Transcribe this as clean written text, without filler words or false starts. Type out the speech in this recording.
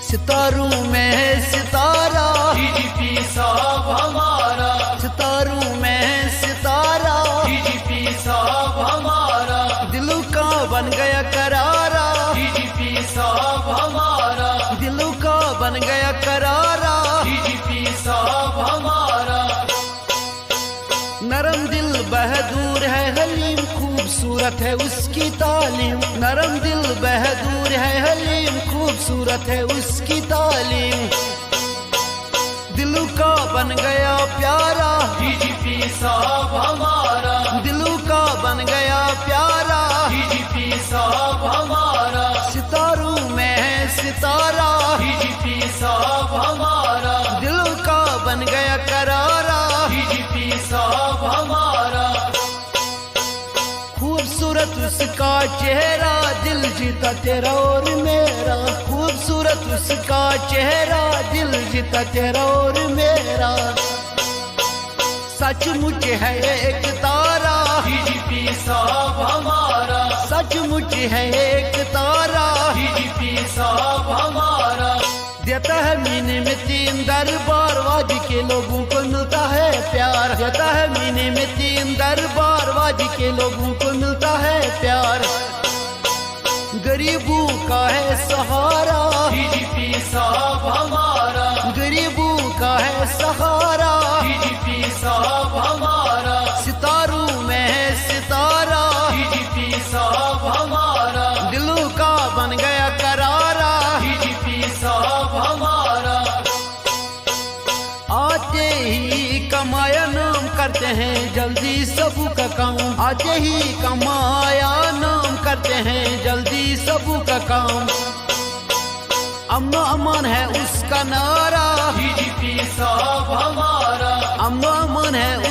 सितारों में है सितारा, डीजीपी साहब हमारा, सितारों में है सितारा, डीजीपी साहब हमारा, दिलों का बन गया करारा, डीजीपी साहब हमारा, दिलों का बन गया करारा। डीजीपी साहब हमारा, नरम दिल बहादुर है हलीम, खूबसूरत है उसकी तालीम। नरम दिल बहादुर है हलीम, खूबसूरत है उसकी तालीम। दिलों का बन गया प्यारा, डीजीपी साहब हमारा, दिलों का बन गया प्यारा। डीजीपी साहब हमारा, सितारों में है सितारा, डीजीपी साहब हमारा, दिलों का बन गया करारा। डीजीपी साहब हमारा, खूबसूरत उसका चेहरा, दिल जीता तेरा और मेरा। खूबसूरत उसका चेहरा, दिल जीता तेरा और मेरा। सचमुच है एक तारा, डीजीपी साहब हमारा, सचमुच है एक तारा। डीजीपी साहब हमारा, देता है महीने में 3 दरबार, वादी के लोगों को मिलता है प्यार। देता है महीने में 3 दरबार, वादी के लोगों को मिलता है प्यार। गरीबों का है सहारा, डीजीपी साहब हमारा, गरीबों का है सहारा। डीजीपी साहब हमारा, सितारों में है सितारा, डीजीपी साहब हमारा, दिलों का बन गया करारा। डीजीपी साहब हमारा, आते ही कमाया नाम, करते हैं जल्दी सबू का काम। आते ही कमाया नाम, करते हैं जल्दी सबू का काम। अमन अमान है उसका नारा, डीजीपी साहब हमारा, अमन अमान है